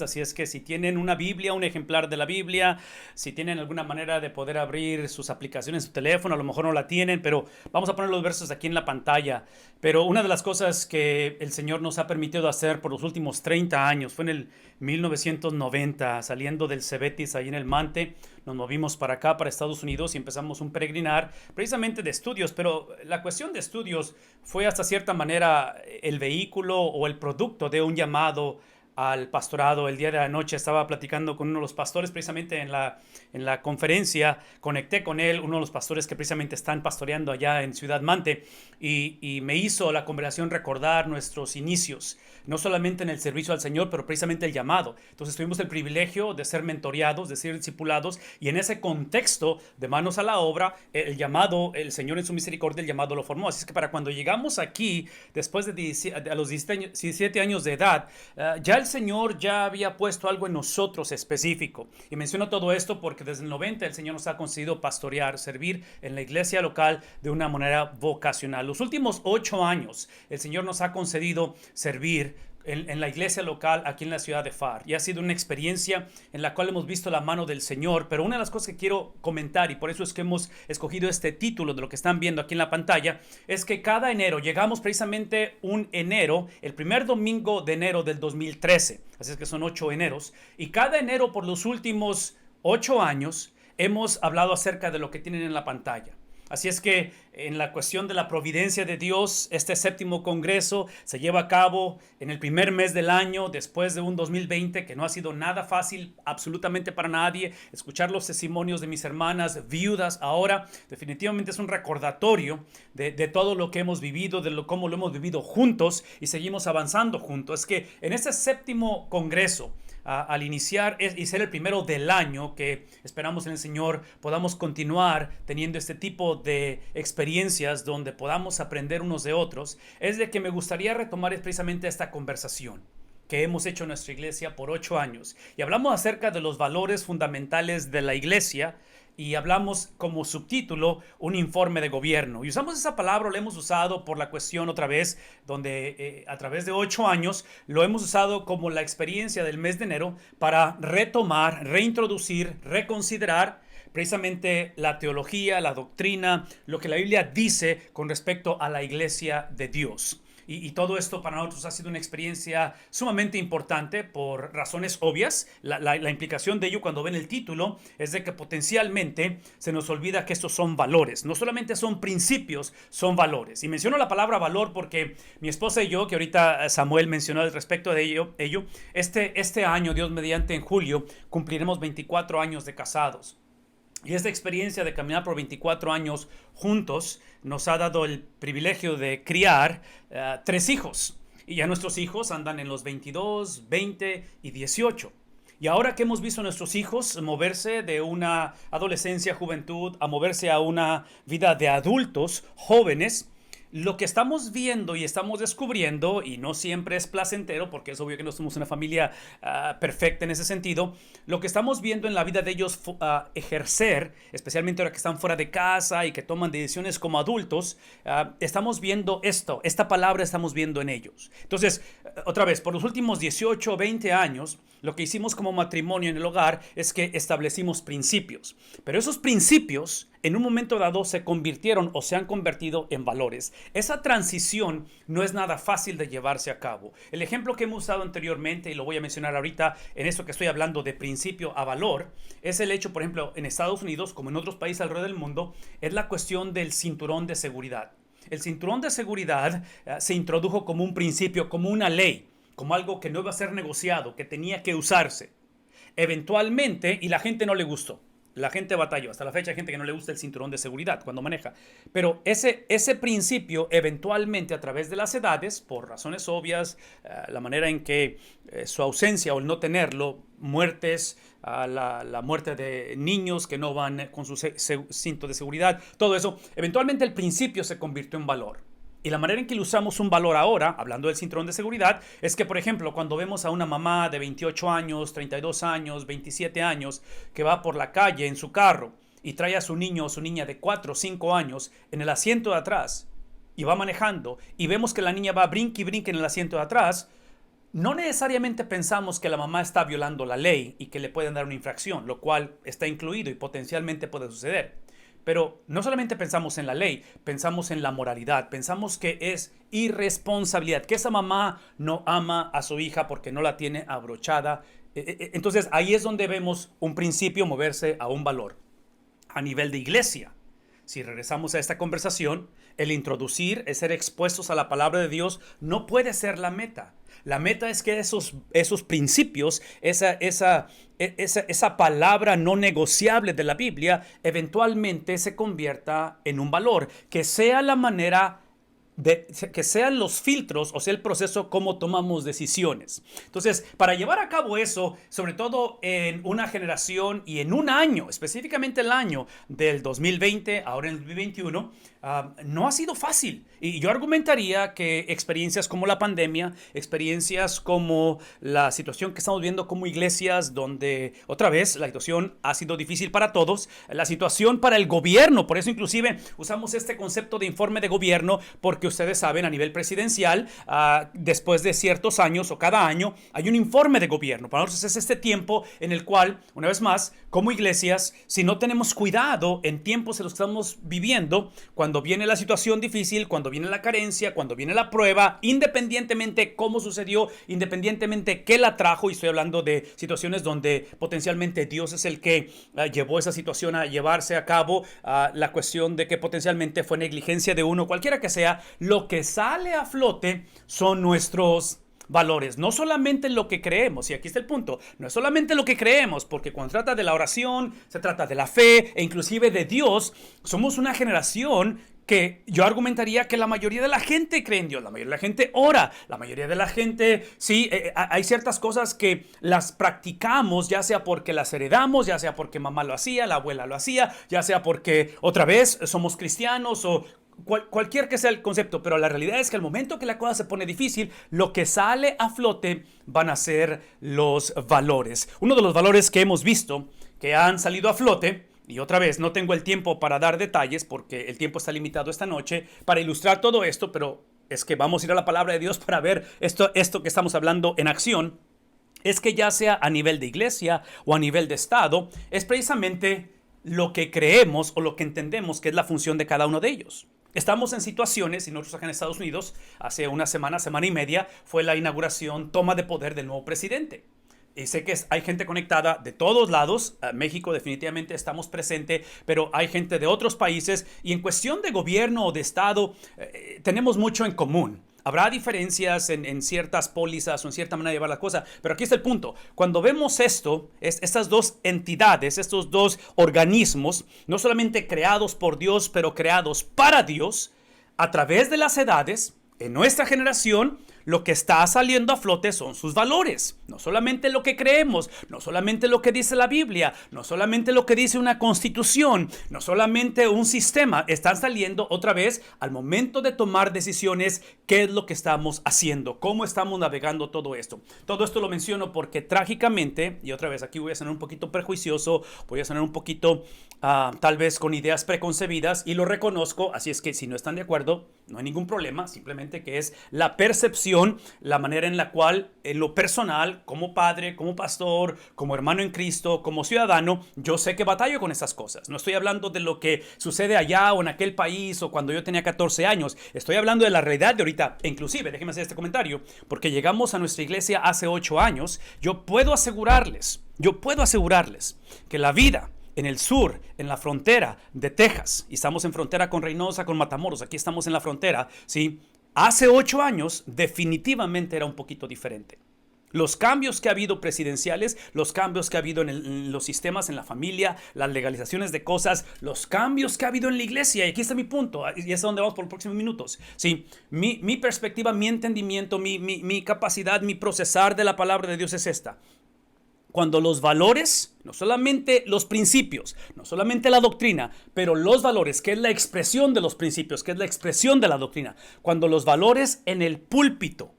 Así es que si tienen una Biblia, un ejemplar de la Biblia, si tienen alguna manera de poder abrir sus aplicaciones en su teléfono, a lo mejor no la tienen, pero vamos a poner los versos aquí en la pantalla. Pero una de las cosas que el Señor nos ha permitido hacer por los últimos 30 años fue en el 1990, saliendo del Cebetis ahí en el Mante, nos movimos para acá, para Estados Unidos y empezamos un peregrinar precisamente de estudios, pero la cuestión de estudios fue hasta cierta manera el vehículo o el producto de un llamado al pastorado. El día de anoche estaba platicando con uno de los pastores precisamente en la conferencia, conecté con él, uno de los pastores que precisamente están pastoreando allá en Ciudad Mante, y me hizo la conversación recordar nuestros inicios, no solamente en el servicio al Señor, pero precisamente el llamado. Entonces tuvimos el privilegio de ser mentoreados, de ser discipulados, y en ese contexto de manos a la obra, el llamado, el Señor en su misericordia, el llamado lo formó. Así es que para cuando llegamos aquí, después de a los 17 años de edad, ya el Señor ya había puesto algo en nosotros específico. Y menciono todo esto porque desde el 90 el Señor nos ha concedido pastorear, servir en la iglesia local de una manera vocacional. Los últimos 8 años el Señor nos ha concedido servir en la iglesia local aquí en la ciudad de Pharr. Y ha sido una experiencia en la cual hemos visto la mano del Señor. Pero una de las cosas que quiero comentar, y por eso es que hemos escogido este título de lo que están viendo aquí en la pantalla, es que cada enero, llegamos precisamente un enero, el primer domingo de enero del 2013. Así es que son 8 eneros. Y cada enero por los últimos 8 años hemos hablado acerca de lo que tienen en la pantalla. Así es que en la cuestión de la providencia de Dios, este séptimo congreso se lleva a cabo en el primer mes del año, después de un 2020 que no ha sido nada fácil absolutamente para nadie. Escuchar los testimonios de mis hermanas viudas ahora definitivamente es un recordatorio de todo lo que hemos vivido, cómo lo hemos vivido juntos y seguimos avanzando juntos. Es que en este séptimo congreso, al iniciar y ser el primero del año, que esperamos en el Señor podamos continuar teniendo este tipo de experiencias donde podamos aprender unos de otros, es de que me gustaría retomar precisamente esta conversación que hemos hecho en nuestra iglesia por 8 años. Y hablamos acerca de los valores fundamentales de la iglesia, y hablamos como subtítulo un informe de gobierno. Y usamos esa palabra, la hemos usado por la cuestión otra vez, donde a través de 8 años lo hemos usado como la experiencia del mes de enero para retomar, reintroducir, reconsiderar precisamente la teología, la doctrina, lo que la Biblia dice con respecto a la iglesia de Dios. Y todo esto para nosotros ha sido una experiencia sumamente importante por razones obvias. La implicación de ello cuando ven el título es de que potencialmente se nos olvida que estos son valores. No solamente son principios, son valores. Y menciono la palabra valor porque mi esposa y yo, que ahorita Samuel mencionó al respecto de ello, este año, Dios mediante, en julio, cumpliremos 24 años de casados. Y esta experiencia de caminar por 24 años juntos nos ha dado el privilegio de criar 3 hijos. Y ya nuestros hijos andan en los 22, 20 y 18. Y ahora que hemos visto a nuestros hijos moverse de una adolescencia, juventud, a moverse a una vida de adultos, jóvenes, lo que estamos viendo y estamos descubriendo, y no siempre es placentero porque es obvio que no somos una familia perfecta en ese sentido, lo que estamos viendo en la vida de ellos ejercer, especialmente ahora que están fuera de casa y que toman decisiones como adultos, estamos viendo esta palabra estamos viendo en ellos. Entonces, otra vez, por los últimos 18 o 20 años, lo que hicimos como matrimonio en el hogar es que establecimos principios, pero esos principios en un momento dado se convirtieron o se han convertido en valores. Esa transición no es nada fácil de llevarse a cabo. El ejemplo que hemos usado anteriormente, y lo voy a mencionar ahorita en esto que estoy hablando de principio a valor, es el hecho, por ejemplo, en Estados Unidos, como en otros países alrededor del mundo, es la cuestión del cinturón de seguridad. El cinturón de seguridad se introdujo como un principio, como una ley, como algo que no iba a ser negociado, que tenía que usarse. Eventualmente, y la gente no le gustó. La gente batalló. Hasta la fecha hay gente que no le gusta el cinturón de seguridad cuando maneja. Pero ese principio, eventualmente, a través de las edades, por razones obvias, la manera en que su ausencia o el no tenerlo, muertes, la muerte de niños que no van con su cinto de seguridad, todo eso, eventualmente el principio se convirtió en valor. Y la manera en que le usamos un valor ahora, hablando del cinturón de seguridad, es que, por ejemplo, cuando vemos a una mamá de 28 años, 32 años, 27 años, que va por la calle en su carro y trae a su niño o su niña de 4 o 5 años en el asiento de atrás y va manejando y vemos que la niña va brinque y brinque en el asiento de atrás, no necesariamente pensamos que la mamá está violando la ley y que le pueden dar una infracción, lo cual está incluido y potencialmente puede suceder. Pero no solamente pensamos en la ley, pensamos en la moralidad, pensamos que es irresponsabilidad, que esa mamá no ama a su hija porque no la tiene abrochada. Entonces ahí es donde vemos un principio moverse a un valor. A nivel de iglesia, si regresamos a esta conversación, el introducir, el ser expuestos a la palabra de Dios no puede ser la meta. La meta es que esos principios, esa palabra no negociable de la Biblia, eventualmente se convierta en un valor, que sea la manera que sean los filtros, o sea, el proceso como tomamos decisiones. Entonces, para llevar a cabo eso, sobre todo en una generación y en un año, específicamente el año del 2020, ahora en el 2021, no ha sido fácil. Y yo argumentaría que experiencias como la pandemia, experiencias como la situación que estamos viendo como iglesias, donde otra vez la situación ha sido difícil para todos, la situación para el gobierno, por eso inclusive usamos este concepto de informe de gobierno, porque ustedes saben, a nivel presidencial, después de ciertos años o cada año, hay un informe de gobierno. Para nosotros es este tiempo en el cual, una vez más, como iglesias, si no tenemos cuidado en tiempos en los que estamos viviendo, cuando viene la situación difícil, cuando viene la carencia, cuando viene la prueba, independientemente cómo sucedió, independientemente qué la trajo, y estoy hablando de situaciones donde potencialmente Dios es el que llevó esa situación a llevarse a cabo, la cuestión de que potencialmente fue negligencia de uno, cualquiera que sea, lo que sale a flote son nuestros valores, no solamente lo que creemos, y aquí está el punto, no es solamente lo que creemos, porque cuando se trata de la oración, se trata de la fe e inclusive de Dios, somos una generación que yo argumentaría que la mayoría de la gente cree en Dios, la mayoría de la gente ora, la mayoría de la gente, sí, hay ciertas cosas que las practicamos, ya sea porque las heredamos, ya sea porque mamá lo hacía, la abuela lo hacía, ya sea porque otra vez somos cristianos o cualquier que sea el concepto, pero la realidad es que al momento que la cosa se pone difícil, lo que sale a flote van a ser los valores. Uno de los valores que hemos visto que han salido a flote, y otra vez no tengo el tiempo para dar detalles porque el tiempo está limitado esta noche para ilustrar todo esto, pero es que vamos a ir a la palabra de Dios para ver esto que estamos hablando en acción, es que ya sea a nivel de iglesia o a nivel de Estado, es precisamente lo que creemos o lo que entendemos que es la función de cada uno de ellos. Estamos en situaciones, y nosotros acá en Estados Unidos, hace una semana y media, fue la inauguración, toma de poder del nuevo presidente. Y sé que hay gente conectada de todos lados. México definitivamente estamos presentes, pero hay gente de otros países. Y en cuestión de gobierno o de Estado, tenemos mucho en común. Habrá diferencias en ciertas pólizas o en cierta manera de llevar la cosa, pero aquí está el punto. Cuando vemos estas dos entidades, estos dos organismos, no solamente creados por Dios, pero creados para Dios, a través de las edades, en nuestra generación, lo que está saliendo a flote son sus valores. No solamente lo que creemos, no solamente lo que dice la Biblia, no solamente lo que dice una constitución, no solamente un sistema. Están saliendo otra vez al momento de tomar decisiones, qué es lo que estamos haciendo, cómo estamos navegando todo esto. Todo esto lo menciono porque trágicamente, y otra vez aquí voy a sonar un poquito prejuicioso, voy a sonar un poquito tal vez con ideas preconcebidas, y lo reconozco, así es que si no están de acuerdo, no hay ningún problema, simplemente que es la percepción, la manera en la cual en lo personal, como padre, como pastor, como hermano en Cristo, como ciudadano, yo sé que batallo con esas cosas. No estoy hablando de lo que sucede allá o en aquel país o cuando yo tenía 14 años. Estoy hablando de la realidad de ahorita. E inclusive, déjenme hacer este comentario, porque llegamos a nuestra iglesia hace 8 años. Yo puedo asegurarles que la vida en el sur, en la frontera de Texas, y estamos en frontera con Reynosa, con Matamoros, aquí estamos en la frontera, ¿sí? Hace 8 años definitivamente era un poquito diferente. Los cambios que ha habido presidenciales, los cambios que ha habido en los sistemas, en la familia, las legalizaciones de cosas, los cambios que ha habido en la iglesia, y aquí está mi punto, y es a donde vamos por los próximos minutos. Sí, mi perspectiva, mi entendimiento, mi capacidad, mi procesar de la palabra de Dios es esta. Cuando los valores, no solamente los principios, no solamente la doctrina, pero los valores, que es la expresión de los principios, que es la expresión de la doctrina, cuando los valores en el púlpito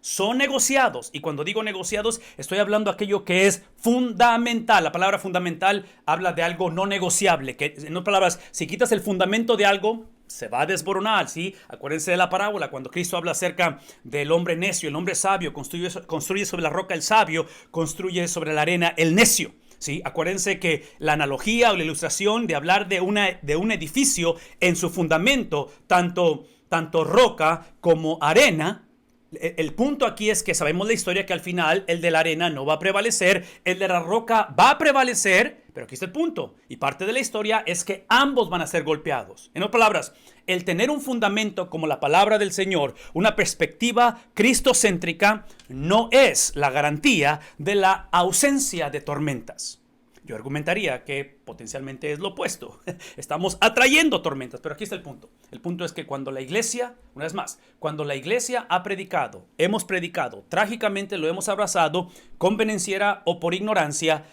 son negociados, y cuando digo negociados, estoy hablando de aquello que es fundamental. La palabra fundamental habla de algo no negociable, que en otras palabras, si quitas el fundamento de algo, se va a desboronar, ¿sí? Acuérdense de la parábola, cuando Cristo habla acerca del hombre necio, el hombre sabio, construye sobre la roca el sabio, construye sobre la arena el necio. ¿Sí? Acuérdense que la analogía o la ilustración de hablar de un edificio en su fundamento, tanto roca como arena, el punto aquí es que sabemos la historia que al final el de la arena no va a prevalecer, el de la roca va a prevalecer, pero aquí está el punto. Y parte de la historia es que ambos van a ser golpeados. En otras palabras, el tener un fundamento como la palabra del Señor, una perspectiva cristocéntrica, no es la garantía de la ausencia de tormentas. Yo argumentaría que potencialmente es lo opuesto. Estamos atrayendo tormentas, pero aquí está el punto. El punto es que cuando la iglesia, una vez más, cuando la iglesia ha predicado, hemos predicado, trágicamente lo hemos abrazado, convenenciera o por ignorancia,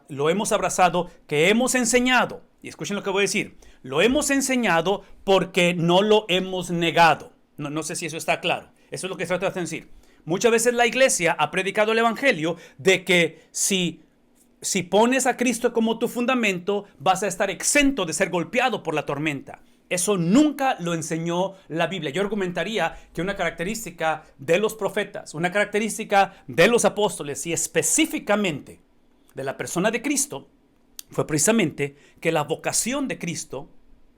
lo hemos abrazado, que hemos enseñado, y escuchen lo que voy a decir, lo hemos enseñado porque no lo hemos negado. No sé si eso está claro. Eso es lo que trato de decir. Muchas veces la iglesia ha predicado el evangelio de que si pones a Cristo como tu fundamento, vas a estar exento de ser golpeado por la tormenta. Eso nunca lo enseñó la Biblia. Yo argumentaría que una característica de los profetas, una característica de los apóstoles y específicamente de la persona de Cristo fue precisamente que la vocación de Cristo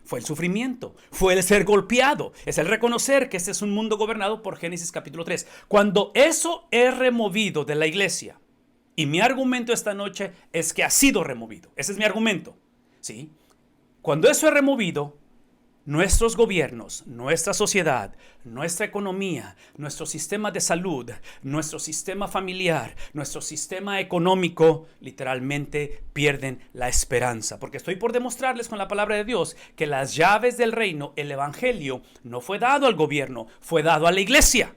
fue el sufrimiento, fue el ser golpeado, es el reconocer que este es un mundo gobernado por Génesis capítulo 3. Cuando eso es removido de la iglesia, y mi argumento esta noche es que ha sido removido. Ese es mi argumento, ¿sí? Cuando eso es removido, nuestros gobiernos, nuestra sociedad, nuestra economía, nuestro sistema de salud, nuestro sistema familiar, nuestro sistema económico, literalmente pierden la esperanza. Porque estoy por demostrarles con la palabra de Dios que las llaves del reino, el evangelio, no fue dado al gobierno, fue dado a la iglesia.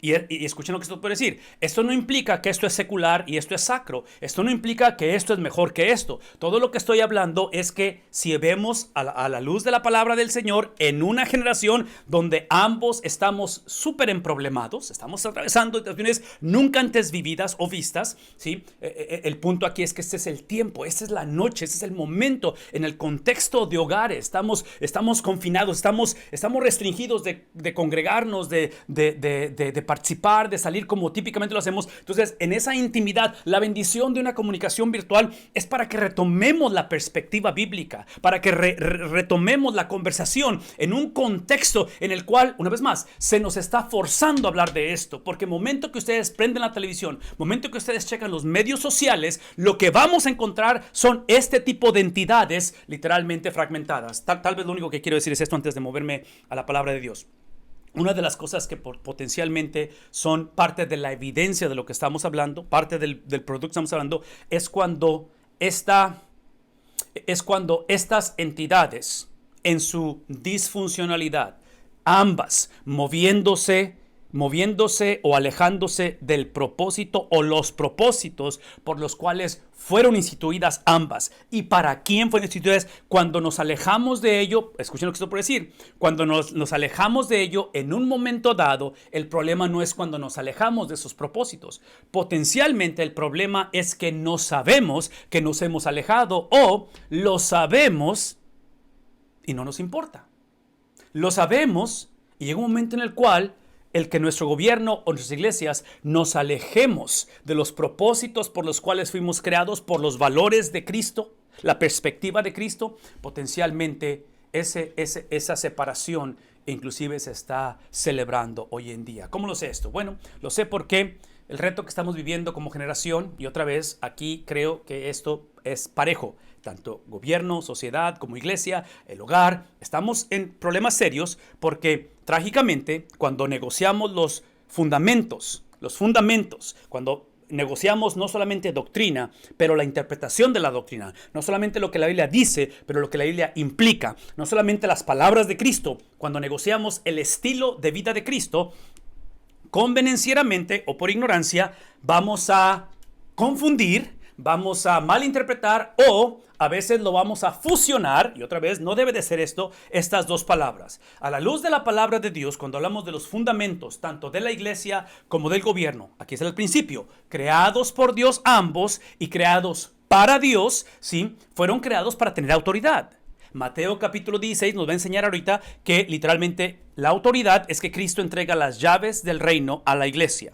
Y escuchen lo que esto puede decir. Esto no implica que esto es secular y esto es sacro. Esto no implica que esto es mejor que esto. Todo lo que estoy hablando es que si vemos a la luz de la palabra del Señor en una generación donde ambos estamos súper emproblemados, estamos atravesando situaciones nunca antes vividas o vistas, ¿sí? El punto aquí es que este es el tiempo, esta es la noche, este es el momento en el contexto de hogares. Estamos confinados, estamos restringidos de congregarnos, de participar, de salir como típicamente lo hacemos. Entonces, en esa intimidad, la bendición de una comunicación virtual es para que retomemos la perspectiva bíblica, para que retomemos la conversación en un contexto en el cual, una vez más, se nos está forzando a hablar de esto, porque momento que ustedes prenden la televisión, momento que ustedes checan los medios sociales, lo que vamos a encontrar son este tipo de entidades literalmente fragmentadas. Tal vez lo único que quiero decir es esto antes de moverme a la palabra de Dios. Una de las cosas que potencialmente son parte de la evidencia de lo que estamos hablando, parte del producto que estamos hablando, es cuando estas entidades en su disfuncionalidad, ambas moviéndose o alejándose del propósito o los propósitos por los cuales fueron instituidas ambas. ¿Y para quién fueron instituidas? Cuando nos alejamos de ello, escuchen lo que estoy por decir, cuando nos alejamos de ello en un momento dado, el problema no es cuando nos alejamos de esos propósitos. Potencialmente el problema es que no sabemos que nos hemos alejado o lo sabemos y no nos importa. Lo sabemos y llega un momento en el cual el que nuestro gobierno o nuestras iglesias nos alejemos de los propósitos por los cuales fuimos creados, por los valores de Cristo, la perspectiva de Cristo, potencialmente esa separación inclusive se está celebrando hoy en día. ¿Cómo lo sé esto? Bueno, lo sé porque el reto que estamos viviendo como generación, y otra vez aquí creo que esto es parejo, tanto gobierno, sociedad como iglesia, el hogar, estamos en problemas serios porque trágicamente cuando negociamos los fundamentos, cuando negociamos no solamente doctrina, pero la interpretación de la doctrina, no solamente lo que la Biblia dice, pero lo que la Biblia implica, no solamente las palabras de Cristo, cuando negociamos el estilo de vida de Cristo, convenencieramente o por ignorancia, vamos a confundir, vamos a malinterpretar o a veces lo vamos a fusionar, y otra vez no debe de ser esto, estas dos palabras. A la luz de la palabra de Dios, cuando hablamos de los fundamentos, tanto de la iglesia como del gobierno, aquí es el principio, creados por Dios ambos y creados para Dios, ¿sí? Fueron creados para tener autoridad. Mateo capítulo 16 nos va a enseñar ahorita que literalmente la autoridad es que Cristo entrega las llaves del reino a la iglesia.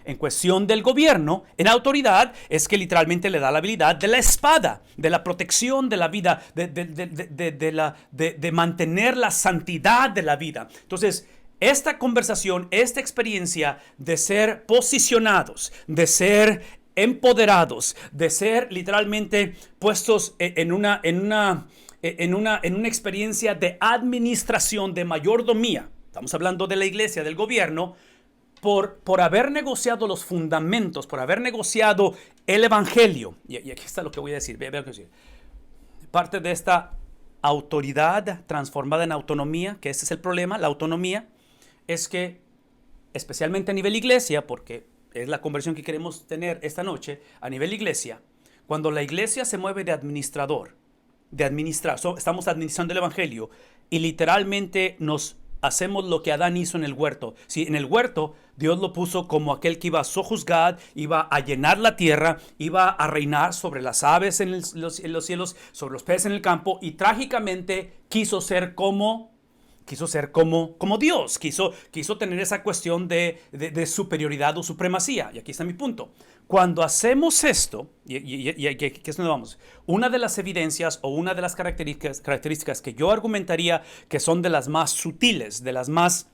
En cuestión del gobierno, en autoridad, es que literalmente le da la habilidad de la espada, de la protección de la vida, de mantener la santidad de la vida. Entonces, esta conversación, esta experiencia de ser posicionados, de ser empoderados, de ser literalmente puestos en una experiencia de administración, de mayordomía. Estamos hablando de la iglesia, del gobierno. Por haber negociado los fundamentos, por haber negociado el evangelio, y aquí está lo que voy a decir, parte de esta autoridad transformada en autonomía, que ese es el problema, la autonomía, es que, especialmente a nivel iglesia, porque es la conversión que queremos tener esta noche, a nivel iglesia, cuando la iglesia se mueve de administrador, de administrar, estamos administrando el evangelio, y literalmente nos hacemos lo que Adán hizo en el huerto. Sí, en el huerto Dios lo puso como aquel que iba a sojuzgar, iba a llenar la tierra, iba a reinar sobre las aves en los cielos, sobre los peces en el campo, y trágicamente quiso ser como Dios, quiso tener esa cuestión de superioridad o supremacía. Y aquí está mi punto. Cuando hacemos esto, y aquí es donde vamos, una de las evidencias o una de las características que yo argumentaría que son de las más sutiles, de las más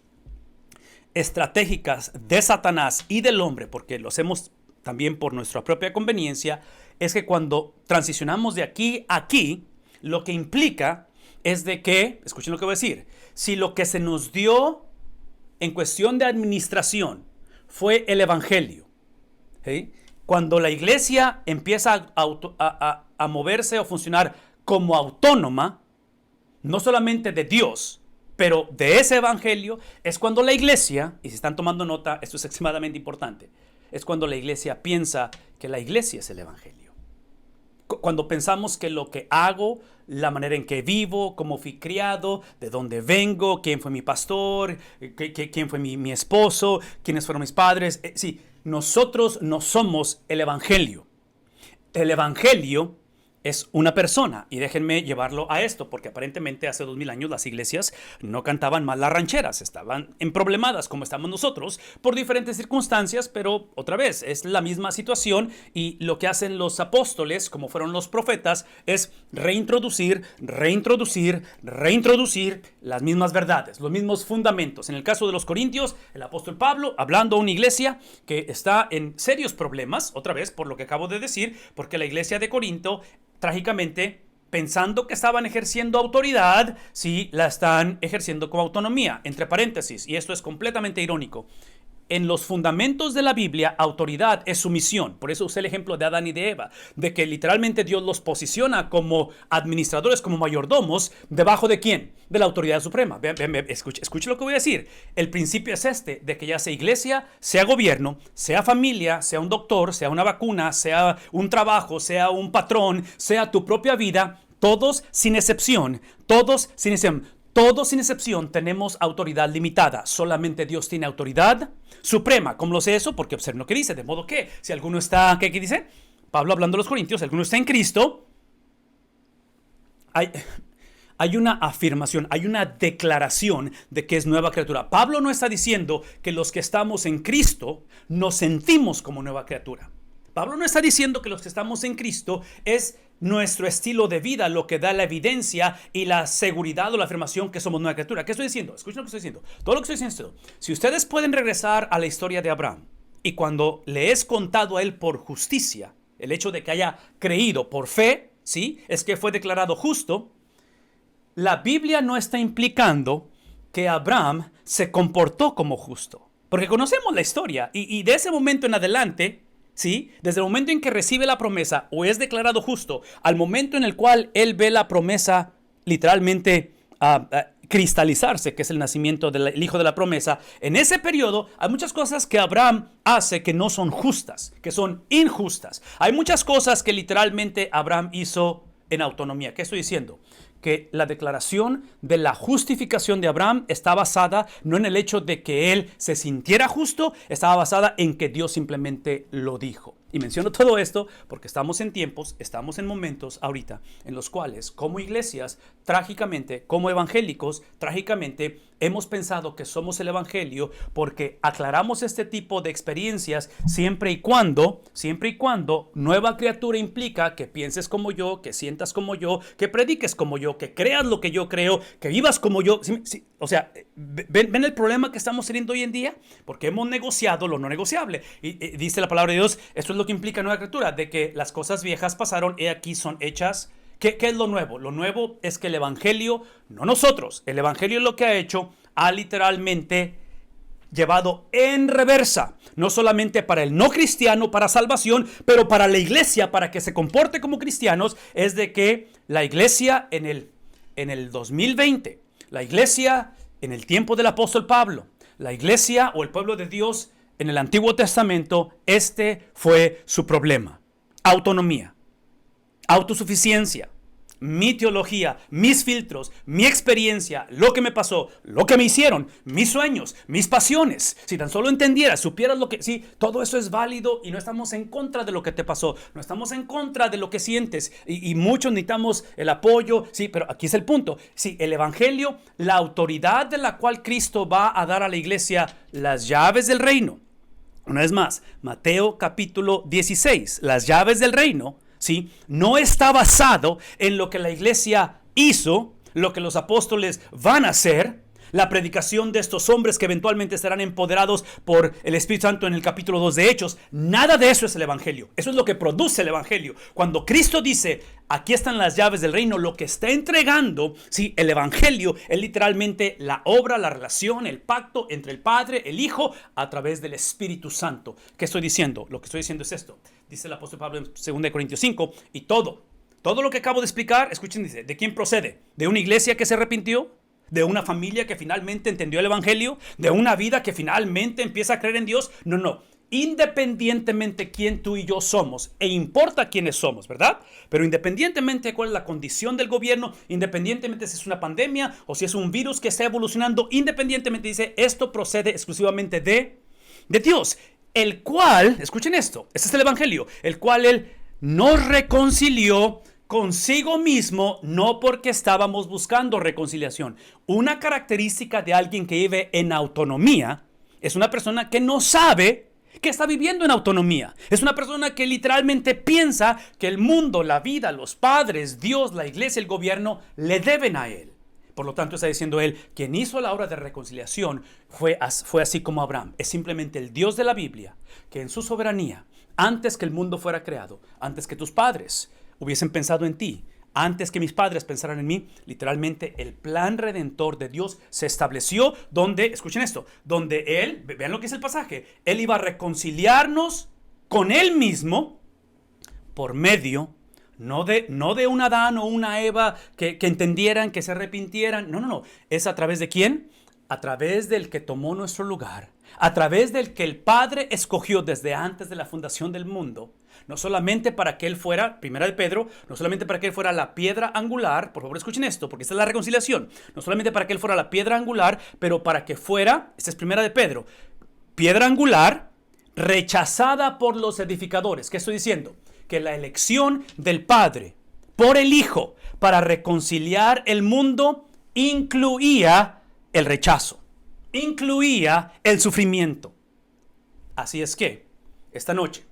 estratégicas de Satanás y del hombre, porque lo hacemos también por nuestra propia conveniencia, es que cuando transicionamos de aquí a aquí, lo que implica es de que, escuchen lo que voy a decir, si lo que se nos dio en cuestión de administración fue el evangelio, ¿sí? Cuando la iglesia empieza a moverse o funcionar como autónoma, no solamente de Dios, pero de ese evangelio, es cuando la iglesia, y si están tomando nota, esto es extremadamente importante, es cuando la iglesia piensa que la iglesia es el evangelio. Cuando pensamos que lo que hago, la manera en que vivo, cómo fui criado, de dónde vengo, quién fue mi pastor, quién fue mi esposo, quiénes fueron mis padres. Sí, nosotros no somos el evangelio. El evangelio es una persona, y déjenme llevarlo a esto, porque aparentemente hace 2000 años las iglesias no cantaban mal las rancheras, estaban emproblemadas como estamos nosotros por diferentes circunstancias, pero otra vez es la misma situación, y lo que hacen los apóstoles, como fueron los profetas, es reintroducir las mismas verdades, los mismos fundamentos. En el caso de los corintios, el apóstol Pablo, hablando a una iglesia que está en serios problemas, otra vez por lo que acabo de decir, porque la iglesia de Corinto, trágicamente, pensando que estaban ejerciendo autoridad, sí, la están ejerciendo como autonomía. Entre paréntesis, y esto es completamente irónico, en los fundamentos de la Biblia, autoridad es sumisión. Por eso usé el ejemplo de Adán y de Eva, de que literalmente Dios los posiciona como administradores, como mayordomos, ¿debajo de quién? De la autoridad suprema. Escuche lo que voy a decir. El principio es este, de que ya sea iglesia, sea gobierno, sea familia, sea un doctor, sea una vacuna, sea un trabajo, sea un patrón, sea tu propia vida, todos sin excepción tenemos autoridad limitada. Solamente Dios tiene autoridad suprema. ¿Cómo lo sé eso? Porque observen lo que dice. De modo que, si alguno está, ¿qué dice? Pablo hablando a los corintios, si alguno está en Cristo, hay una afirmación, hay una declaración de que es nueva criatura. Pablo no está diciendo que los que estamos en Cristo nos sentimos como nueva criatura. Pablo no está diciendo que los que estamos en Cristo es nuestro estilo de vida lo que da la evidencia y la seguridad o la afirmación que somos nueva criatura. ¿Qué estoy diciendo? Escuchen lo que estoy diciendo. Todo lo que estoy diciendo. Si ustedes pueden regresar a la historia de Abraham, y cuando le es contado a él por justicia, el hecho de que haya creído por fe, ¿sí? Es que fue declarado justo. La Biblia no está implicando que Abraham se comportó como justo, porque conocemos la historia, y de ese momento en adelante, ¿sí? Desde el momento en que recibe la promesa o es declarado justo, al momento en el cual él ve la promesa literalmente cristalizarse, que es el nacimiento del hijo de la promesa, en ese periodo hay muchas cosas que Abraham hace que no son justas, que son injustas. Hay muchas cosas que literalmente Abraham hizo en autonomía. ¿Qué estoy diciendo? que la declaración de la justificación de Abraham está basada no en el hecho de que él se sintiera justo, estaba basada en que Dios simplemente lo dijo. Y menciono todo esto porque estamos en tiempos, estamos en momentos ahorita en los cuales como iglesias, trágicamente, como evangélicos, trágicamente, hemos pensado que somos el evangelio porque aclaramos este tipo de experiencias siempre y cuando nueva criatura implica que pienses como yo, que sientas como yo, que prediques como yo, que creas lo que yo creo, que vivas como yo. ¿Sí? O sea, ¿ven el problema que estamos teniendo hoy en día? Porque hemos negociado lo no negociable. Y dice la palabra de Dios, esto es lo que implica nueva criatura, de que las cosas viejas pasaron y aquí son hechas. ¿Qué es lo nuevo? Lo nuevo es que el evangelio, no nosotros, el evangelio lo que ha hecho, ha literalmente llevado en reversa, no solamente para el no cristiano, para salvación, pero para la iglesia, para que se comporte como cristianos, es de que la iglesia en el 2020, la iglesia en el tiempo del apóstol Pablo, la iglesia o el pueblo de Dios en el Antiguo Testamento, este fue su problema: autonomía, autosuficiencia, mi teología, mis filtros, mi experiencia, lo que me pasó, lo que me hicieron, mis sueños, mis pasiones. Si tan solo entendieras, supieras lo que... Sí, todo eso es válido y no estamos en contra de lo que te pasó, no estamos en contra de lo que sientes y muchos necesitamos el apoyo. Sí, pero aquí es el punto. Sí, el evangelio, la autoridad de la cual Cristo va a dar a la iglesia las llaves del reino. Una vez más, Mateo capítulo 16, las llaves del reino, ¿sí? No está basado en lo que la iglesia hizo, lo que los apóstoles van a hacer, la predicación de estos hombres que eventualmente serán empoderados por el Espíritu Santo en el capítulo 2 de Hechos. Nada de eso es el evangelio. Eso es lo que produce el evangelio. Cuando Cristo dice, aquí están las llaves del reino, lo que está entregando, sí, el evangelio es literalmente la obra, la relación, el pacto entre el Padre, el Hijo, a través del Espíritu Santo. ¿Qué estoy diciendo? Lo que estoy diciendo es esto. Dice el apóstol Pablo en 2 Corintios 5, y todo lo que acabo de explicar, escuchen, dice, ¿de quién procede? ¿De una iglesia que se arrepintió? ¿De una familia que finalmente entendió el evangelio? ¿De una vida que finalmente empieza a creer en Dios? No. Independientemente quién tú y yo somos, e importa quiénes somos, ¿verdad? Pero independientemente de cuál es la condición del gobierno, independientemente si es una pandemia o si es un virus que está evolucionando, independientemente dice, esto procede exclusivamente de Dios, el cual, escuchen esto, este es el evangelio, el cual Él nos reconcilió consigo mismo, no porque estábamos buscando reconciliación. Una característica de alguien que vive en autonomía es una persona que no sabe que está viviendo en autonomía. Es una persona que literalmente piensa que el mundo, la vida, los padres, Dios, la iglesia, el gobierno le deben a él. Por lo tanto, está diciendo él, quien hizo la obra de reconciliación fue así como Abraham. Es simplemente el Dios de la Biblia que en su soberanía, antes que el mundo fuera creado, antes que tus padres hubiesen pensado en ti, antes que mis padres pensaran en mí, literalmente el plan redentor de Dios se estableció donde, escuchen esto, donde Él, vean lo que es el pasaje, Él iba a reconciliarnos con Él mismo por medio, no de un Adán o una Eva que entendieran, que se arrepintieran, no, es a través de ¿quién? A través del que tomó nuestro lugar, a través del que el Padre escogió desde antes de la fundación del mundo, no solamente para que Él fuera, primera de Pedro, no solamente para que Él fuera la piedra angular, por favor escuchen esto, porque esta es la reconciliación, no solamente para que Él fuera la piedra angular, pero para que fuera, esta es primera de Pedro, piedra angular rechazada por los edificadores. ¿Qué estoy diciendo? Que la elección del Padre por el Hijo para reconciliar el mundo incluía el rechazo, incluía el sufrimiento. Así es que, esta noche,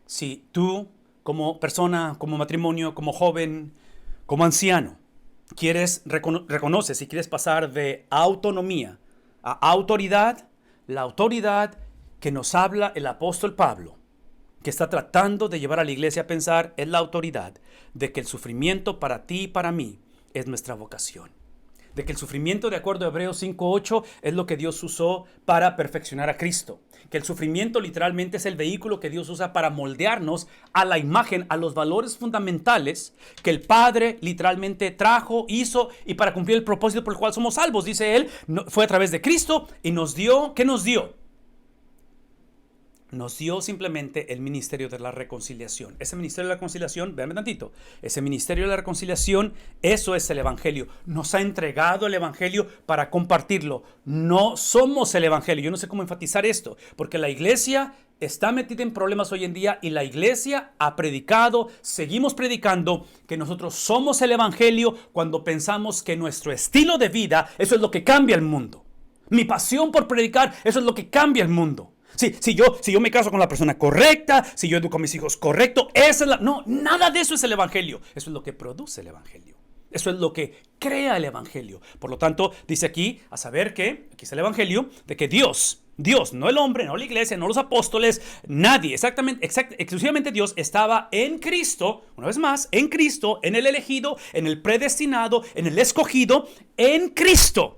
si tú como persona, como matrimonio, como joven, como anciano, reconoces y quieres pasar de autonomía a autoridad, la autoridad que nos habla el apóstol Pablo, que está tratando de llevar a la iglesia a pensar, es la autoridad de que el sufrimiento para ti y para mí es nuestra vocación. De que el sufrimiento, de acuerdo a Hebreos 5:8, es lo que Dios usó para perfeccionar a Cristo. Que el sufrimiento literalmente es el vehículo que Dios usa para moldearnos a la imagen, a los valores fundamentales que el Padre literalmente trajo, hizo, y para cumplir el propósito por el cual somos salvos. Dice él, fue a través de Cristo y nos dio, ¿qué nos dio? nos dio simplemente el ministerio de la reconciliación. Ese ministerio de la reconciliación, véanme tantito, ese ministerio de la reconciliación, eso es el evangelio. Nos ha entregado el evangelio para compartirlo. No somos el evangelio. Yo no sé cómo enfatizar esto, porque la iglesia está metida en problemas hoy en día y la iglesia ha predicado, seguimos predicando que nosotros somos el evangelio cuando pensamos que nuestro estilo de vida, eso es lo que cambia el mundo. Mi pasión por predicar, eso es lo que cambia el mundo. Si yo me caso con la persona correcta, si yo educo a mis hijos correcto, no, nada de eso es el evangelio. Eso es lo que produce el evangelio. Eso es lo que crea el evangelio. Por lo tanto, dice aquí, a saber que, aquí está el evangelio, de que Dios, no el hombre, no la iglesia, no los apóstoles, nadie, exclusivamente Dios estaba en Cristo, una vez más, en Cristo, en el elegido, en el predestinado, en el escogido, en Cristo.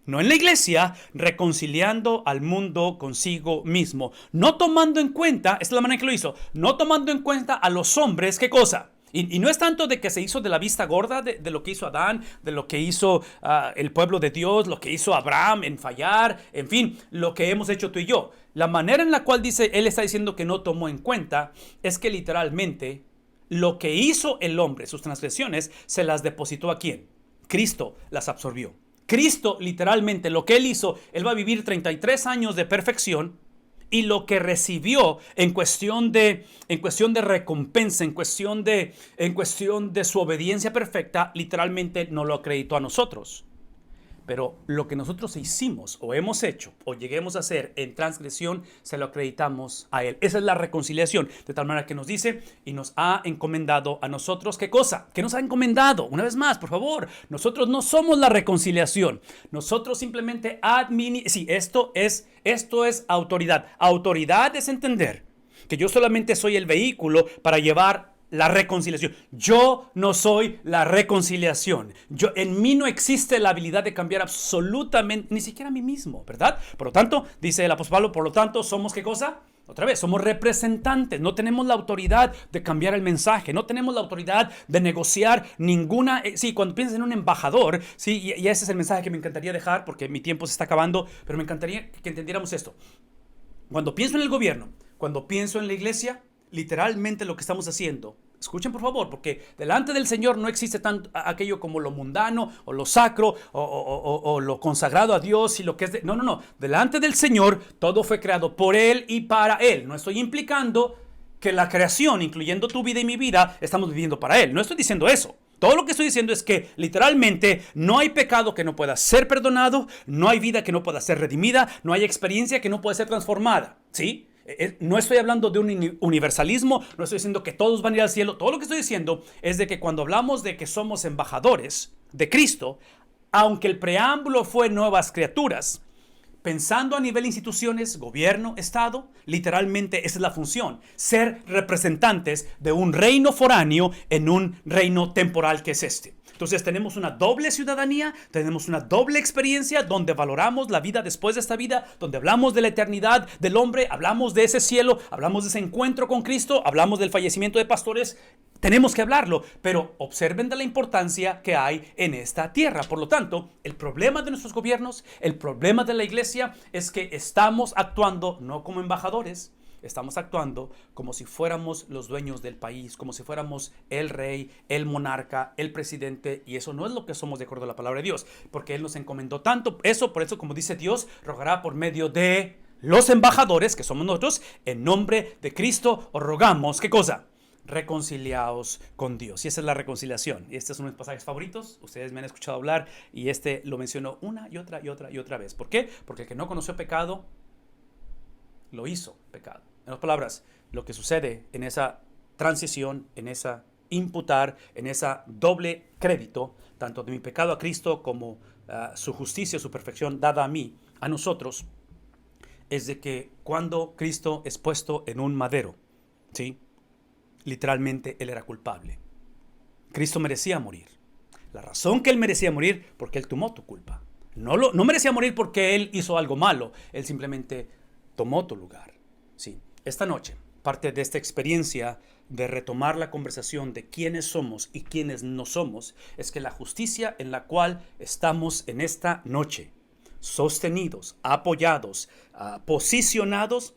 No en la iglesia, reconciliando al mundo consigo mismo. No tomando en cuenta, esta es la manera en que lo hizo, no tomando en cuenta a los hombres, ¿qué cosa? Y no es tanto de que se hizo de la vista gorda de lo que hizo Adán, de lo que hizo el pueblo de Dios, lo que hizo Abraham en fallar, en fin, lo que hemos hecho tú y yo. La manera en la cual él está diciendo que no tomó en cuenta es que literalmente lo que hizo el hombre, sus transgresiones, se las depositó ¿a quién? Cristo las absorbió. Cristo, literalmente, lo que Él hizo, Él va a vivir 33 años de perfección y lo que recibió en cuestión de recompensa, en cuestión de su obediencia perfecta, literalmente no lo acreditó a nosotros. Pero lo que nosotros hicimos o hemos hecho o lleguemos a hacer en transgresión, se lo acreditamos a Él. Esa es la reconciliación. De tal manera que nos dice y nos ha encomendado a nosotros. ¿Qué cosa? ¿Qué nos ha encomendado? Una vez más, por favor. Nosotros no somos la reconciliación. Nosotros simplemente sí, esto es autoridad. Autoridad es entender que yo solamente soy el vehículo para llevar la reconciliación. Yo no soy la reconciliación. En mí no existe la habilidad de cambiar absolutamente, ni siquiera a mí mismo, ¿verdad? Por lo tanto, dice el apóstol Pablo, por lo tanto, ¿somos qué cosa? Otra vez, somos representantes. No tenemos la autoridad de cambiar el mensaje. No tenemos la autoridad de negociar ninguna. Sí, cuando piensas en un embajador, sí, y ese es el mensaje que me encantaría dejar porque mi tiempo se está acabando, pero me encantaría que entendiéramos esto. Cuando pienso en el gobierno, cuando pienso en la iglesia, literalmente lo que estamos haciendo, escuchen por favor, porque delante del Señor no existe tanto aquello como lo mundano o lo sacro o lo consagrado a Dios y lo que es no, delante del Señor todo fue creado por Él y para Él. No estoy implicando que la creación, incluyendo tu vida y mi vida, estamos viviendo para Él. No estoy diciendo eso. Todo lo que estoy diciendo es que literalmente no hay pecado que no pueda ser perdonado, no hay vida que no pueda ser redimida, no hay experiencia que no pueda ser transformada, ¿sí? No estoy hablando de un universalismo, no estoy diciendo que todos van a ir al cielo. Todo lo que estoy diciendo es de que cuando hablamos de que somos embajadores de Cristo, aunque el preámbulo fue nuevas criaturas, pensando a nivel instituciones, gobierno, Estado, literalmente esa es la función, ser representantes de un reino foráneo en un reino temporal que es este. Entonces tenemos una doble ciudadanía, tenemos una doble experiencia donde valoramos la vida después de esta vida, donde hablamos de la eternidad del hombre, hablamos de ese cielo, hablamos de ese encuentro con Cristo, hablamos del fallecimiento de pastores. Tenemos que hablarlo, pero observen de la importancia que hay en esta tierra. Por lo tanto, el problema de nuestros gobiernos, el problema de la iglesia es que estamos actuando no como embajadores, estamos actuando como si fuéramos los dueños del país, como si fuéramos el rey, el monarca, el presidente, y eso no es lo que somos de acuerdo a la palabra de Dios, porque Él nos encomendó tanto eso, por eso como dice Dios, rogará por medio de los embajadores, que somos nosotros, en nombre de Cristo, os rogamos, ¿qué cosa? Reconciliaos con Dios. Y esa es la reconciliación. Y este es uno de mis pasajes favoritos. Ustedes me han escuchado hablar y este lo menciono una y otra vez. ¿Por qué? Porque el que no conoció pecado, lo hizo pecado. En otras palabras, lo que sucede en esa transición, en esa imputar, en esa doble crédito, tanto de mi pecado a Cristo como su justicia, su perfección dada a mí, a nosotros, es de que cuando Cristo es puesto en un madero, ¿sí? Literalmente Él era culpable. Cristo merecía morir. La razón que Él merecía morir, porque Él tomó tu culpa. No merecía morir porque Él hizo algo malo. Él simplemente tomó tu lugar. Sí. Esta noche, parte de esta experiencia de retomar la conversación de quiénes somos y quiénes no somos, es que la justicia en la cual estamos en esta noche, sostenidos, apoyados, posicionados,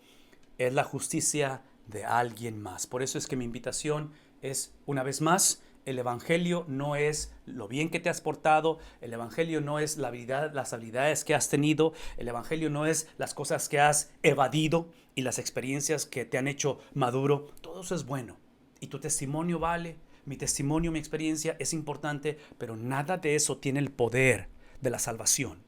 es la justicia de alguien más. Por eso es que mi invitación es, una vez más, el evangelio no es lo bien que te has portado, el evangelio no es las habilidades que has tenido, el evangelio no es las cosas que has evadido y las experiencias que te han hecho maduro. Todo eso es bueno y tu testimonio vale, mi testimonio, mi experiencia es importante, pero nada de eso tiene el poder de la salvación.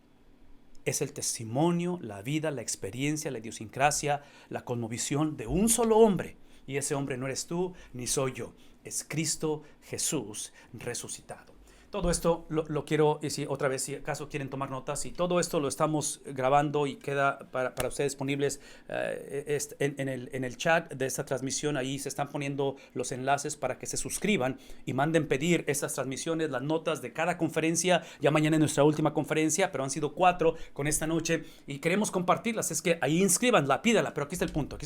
Es el testimonio, la vida, la experiencia, la idiosincrasia, la cosmovisión de un solo hombre. Y ese hombre no eres tú ni soy yo. Es Cristo Jesús resucitado. Todo esto lo quiero, y si otra vez, si acaso quieren tomar notas, y todo esto lo estamos grabando y queda para ustedes disponibles en el chat de esta transmisión. Ahí se están poniendo los enlaces para que se suscriban y manden pedir estas transmisiones, las notas de cada conferencia. Ya mañana es nuestra última conferencia, pero han sido 4 con esta noche y queremos compartirlas. Es que ahí inscríbanla, pídala, pero aquí está el punto,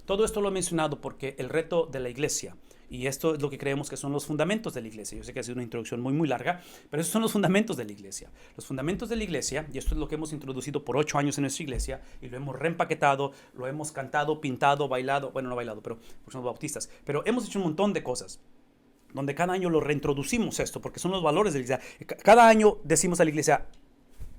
Todo esto lo he mencionado porque el reto de la iglesia, y esto es lo que creemos que son los fundamentos de la iglesia. Yo sé que ha sido una introducción muy larga, pero esos son los fundamentos de la iglesia. Los fundamentos de la iglesia, y esto es lo que hemos introducido por 8 años en nuestra iglesia, y lo hemos reempaquetado, lo hemos cantado, pintado, bailado, bueno, no bailado, pero porque somos bautistas, pero hemos hecho un montón de cosas, donde cada año lo reintroducimos esto, porque son los valores de la iglesia. Cada año decimos a la iglesia,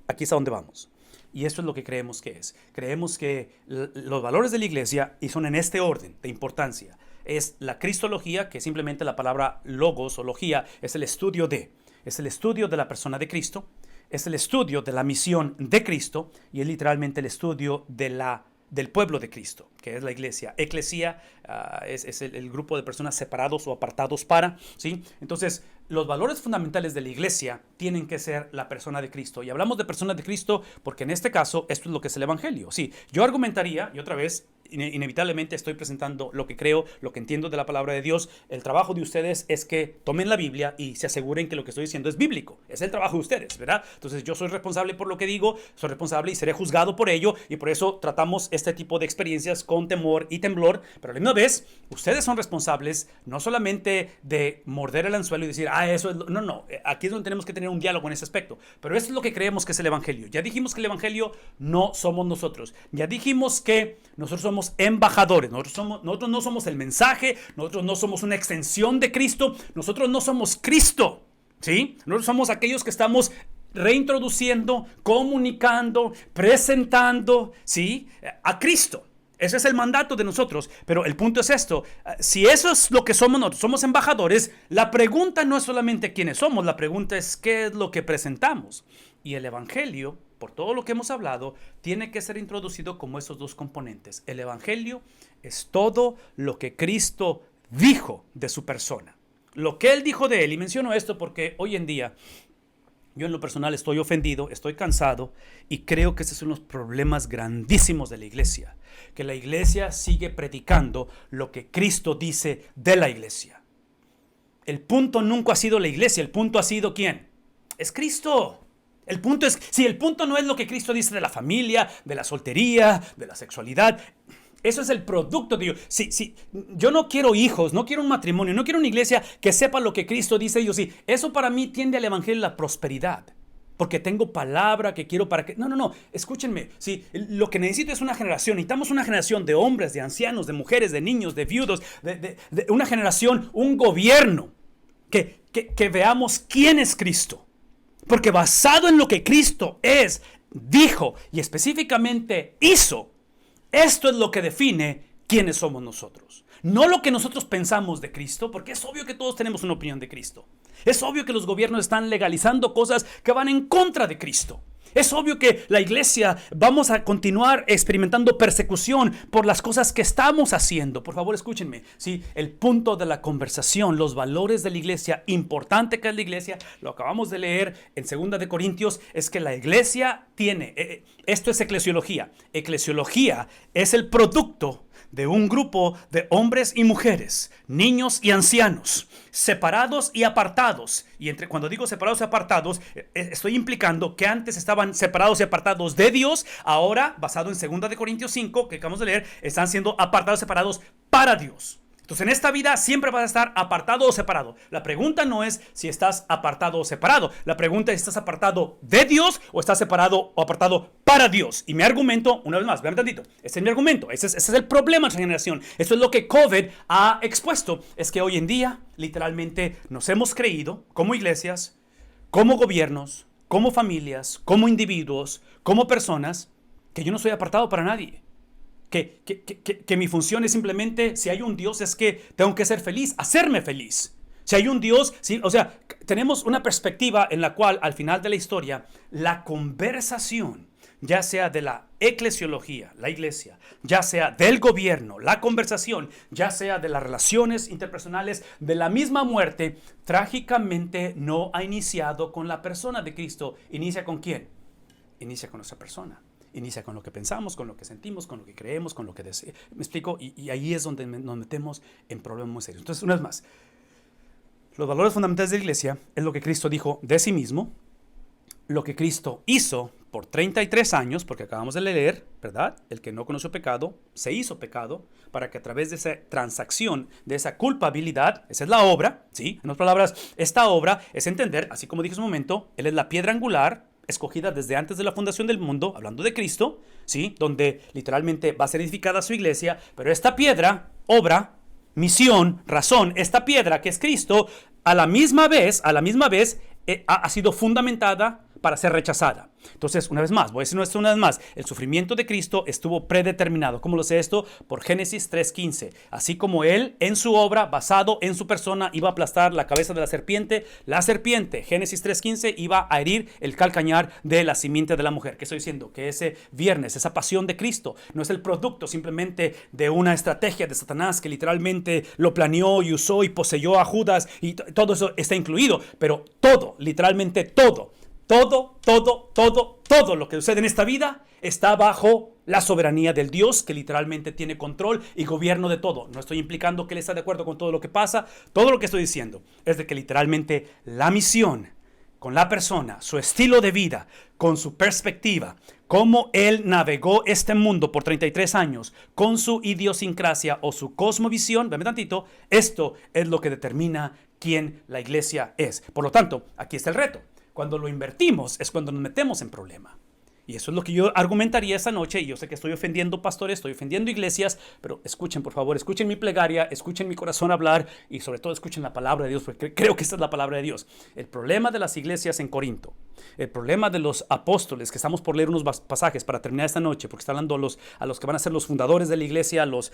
aquí es a donde vamos. Y esto es lo que creemos que es. Creemos que los valores de la iglesia, y son en este orden de importancia, es la cristología, que simplemente la palabra logos o logía es el estudio de la persona de Cristo, es el estudio de la misión de Cristo y es literalmente el estudio del pueblo de Cristo, que es la iglesia. Eclesia es el grupo de personas separados o apartados para, ¿sí? Entonces, los valores fundamentales de la iglesia tienen que ser la persona de Cristo. Y hablamos de persona de Cristo porque en este caso esto es lo que es el evangelio. Sí, yo argumentaría, y otra vez, inevitablemente estoy presentando lo que creo, lo que entiendo de la palabra de Dios. El trabajo de ustedes es que tomen la Biblia y se aseguren que lo que estoy diciendo es bíblico. Es el trabajo de ustedes, ¿verdad? Entonces yo soy responsable por lo que digo, soy responsable y seré juzgado por ello, y por eso tratamos este tipo de experiencias con temor y temblor, pero a la misma vez ustedes son responsables no solamente de morder el anzuelo y decir, eso es no, aquí es donde tenemos que tener un diálogo en ese aspecto, pero eso es lo que creemos que es el evangelio. Ya dijimos que el evangelio no somos nosotros, ya dijimos que nosotros somos embajadores, nosotros no somos el mensaje, nosotros no somos una extensión de Cristo, nosotros no somos Cristo, ¿sí? Nosotros somos aquellos que estamos reintroduciendo, comunicando, presentando, ¿sí?, a Cristo. Ese es el mandato de nosotros, pero el punto es esto: si eso es lo que somos nosotros, somos embajadores, la pregunta no es solamente quiénes somos, la pregunta es qué es lo que presentamos. Y el evangelio, por todo lo que hemos hablado, tiene que ser introducido como esos dos componentes. El evangelio es todo lo que Cristo dijo de su persona, lo que Él dijo de Él. Y menciono esto porque hoy en día yo en lo personal estoy ofendido, estoy cansado, y creo que esos son los problemas grandísimos de la iglesia, que la iglesia sigue predicando lo que Cristo dice de la iglesia. El punto nunca ha sido la iglesia, el punto ha sido ¿quién? Es Cristo. El punto es, si el punto no es lo que Cristo dice de la familia, de la soltería, de la sexualidad, eso es el producto de Dios. Si yo no quiero hijos, no quiero un matrimonio, no quiero una iglesia que sepa lo que Cristo dice. Yo sí, eso para mí tiende al evangelio la prosperidad, porque tengo palabra que quiero para que... No, escúchenme. Sí, lo que necesito es una generación. Necesitamos una generación de hombres, de ancianos, de mujeres, de niños, de viudos, de una generación, un gobierno, que veamos quién es Cristo. Porque basado en lo que Cristo es, dijo y específicamente hizo, esto es lo que define quiénes somos nosotros. No lo que nosotros pensamos de Cristo, porque es obvio que todos tenemos una opinión de Cristo. Es obvio que los gobiernos están legalizando cosas que van en contra de Cristo. Es obvio que la iglesia vamos a continuar experimentando persecución por las cosas que estamos haciendo. Por favor, escúchenme. Sí, el punto de la conversación, los valores de la iglesia, importante que es la iglesia, lo acabamos de leer en 2 de Corintios, es que la iglesia tiene, esto es eclesiología. Eclesiología es el producto de un grupo de hombres y mujeres, niños y ancianos, separados y apartados. Y cuando digo separados y apartados, estoy implicando que antes estaban separados y apartados de Dios. Ahora, basado en 2 de Corintios 5, que acabamos de leer, están siendo apartados y separados para Dios. Entonces, en esta vida siempre vas a estar apartado o separado. La pregunta no es si estás apartado o separado. La pregunta es, ¿estás apartado de Dios o estás separado o apartado para Dios? Y mi argumento, una vez más, vean tantito, ese es mi argumento. Ese es el problema de nuestra generación. Eso es lo que COVID ha expuesto. Es que hoy en día, literalmente, nos hemos creído como iglesias, como gobiernos, como familias, como individuos, como personas, que yo no soy apartado para nadie. Que mi función es simplemente, si hay un Dios, es que tengo que ser feliz, hacerme feliz. Si hay un Dios, sí, o sea, tenemos una perspectiva en la cual al final de la historia, la conversación, ya sea de la eclesiología, la iglesia, ya sea del gobierno, la conversación, ya sea de las relaciones interpersonales, de la misma muerte, trágicamente no ha iniciado con la persona de Cristo. ¿Inicia con quién? Inicia con nuestra persona. Inicia con lo que pensamos, con lo que sentimos, con lo que creemos, con lo que deseamos. ¿Me explico? Y ahí es donde nos metemos en problemas muy serios. Entonces, una vez más, los valores fundamentales de la iglesia es lo que Cristo dijo de sí mismo, lo que Cristo hizo por 33 años, porque acabamos de leer, ¿verdad? El que no conoció pecado, se hizo pecado, para que a través de esa transacción, de esa culpabilidad, esa es la obra, ¿sí? En otras palabras, esta obra es entender, así como dije hace un momento, Él es la piedra angular, escogida desde antes de la fundación del mundo, hablando de Cristo, ¿sí? Donde literalmente va a ser edificada su iglesia, pero esta piedra, obra, misión, razón, esta piedra que es Cristo, a la misma vez, ha sido fundamentada para ser rechazada. Entonces, una vez más, voy a decir esto una vez más, el sufrimiento de Cristo estuvo predeterminado. ¿Cómo lo sé esto? Por Génesis 3:15. Así como Él, en su obra, basado en su persona, iba a aplastar la cabeza de la serpiente, Génesis 3:15, iba a herir el calcañar de la simiente de la mujer. ¿Qué estoy diciendo? Que ese viernes, esa pasión de Cristo, no es el producto simplemente de una estrategia de Satanás que literalmente lo planeó y usó y poseyó a Judas, y todo eso está incluido, pero todo, literalmente todo lo que sucede en esta vida está bajo la soberanía del Dios que literalmente tiene control y gobierno de todo. No estoy implicando que Él está de acuerdo con todo lo que pasa. Todo lo que estoy diciendo es de que literalmente la misión con la persona, su estilo de vida, con su perspectiva, cómo Él navegó este mundo por 33 años, con su idiosincrasia o su cosmovisión, véame tantito, esto es lo que determina quién la iglesia es. Por lo tanto, aquí está el reto. Cuando lo invertimos es cuando nos metemos en problema. Y eso es lo que yo argumentaría esta noche. Y yo sé que estoy ofendiendo pastores, estoy ofendiendo iglesias, pero escuchen, por favor, escuchen mi plegaria, escuchen mi corazón hablar y sobre todo escuchen la palabra de Dios, porque creo que esta es la palabra de Dios. El problema de las iglesias en Corinto, el problema de los apóstoles, que estamos por leer unos pasajes para terminar esta noche, porque está hablando a los que van a ser los fundadores de la iglesia, los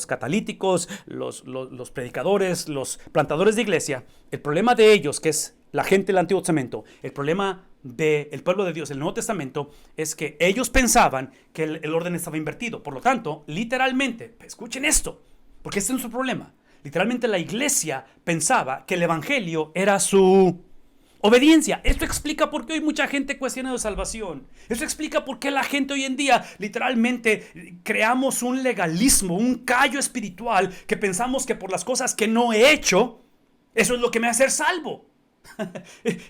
catalíticos, los predicadores, los plantadores de iglesia. El problema de ellos, que es la gente del Antiguo Testamento, el problema del pueblo de Dios, el Nuevo Testamento, es que ellos pensaban que el orden estaba invertido. Por lo tanto, literalmente, escuchen esto, porque este es nuestro problema. Literalmente la iglesia pensaba que el evangelio era su obediencia. Esto explica por qué hoy mucha gente cuestiona la salvación. Esto explica por qué la gente hoy en día literalmente creamos un legalismo, un callo espiritual, que pensamos que por las cosas que no he hecho, eso es lo que me hace ser salvo.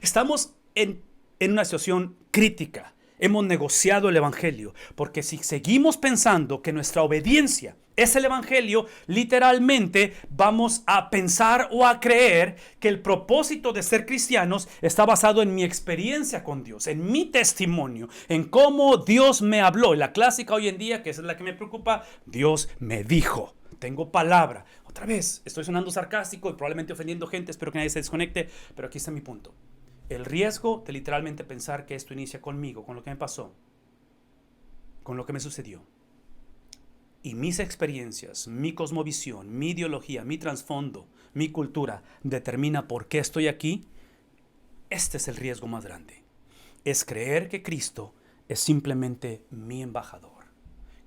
Estamos en una situación crítica. Hemos negociado el evangelio, porque si seguimos pensando que nuestra obediencia es el evangelio, literalmente vamos a pensar o a creer que el propósito de ser cristianos está basado en mi experiencia con Dios, en mi testimonio, en cómo Dios me habló. Y la clásica hoy en día, que esa es la que me preocupa, Dios me dijo, tengo palabra. Otra vez, estoy sonando sarcástico y probablemente ofendiendo gente, espero que nadie se desconecte, pero aquí está mi punto. El riesgo de literalmente pensar que esto inicia conmigo, con lo que me pasó, con lo que me sucedió. Y mis experiencias, mi cosmovisión, mi ideología, mi trasfondo, mi cultura, determina por qué estoy aquí. Este es el riesgo más grande. Es creer que Cristo es simplemente mi embajador.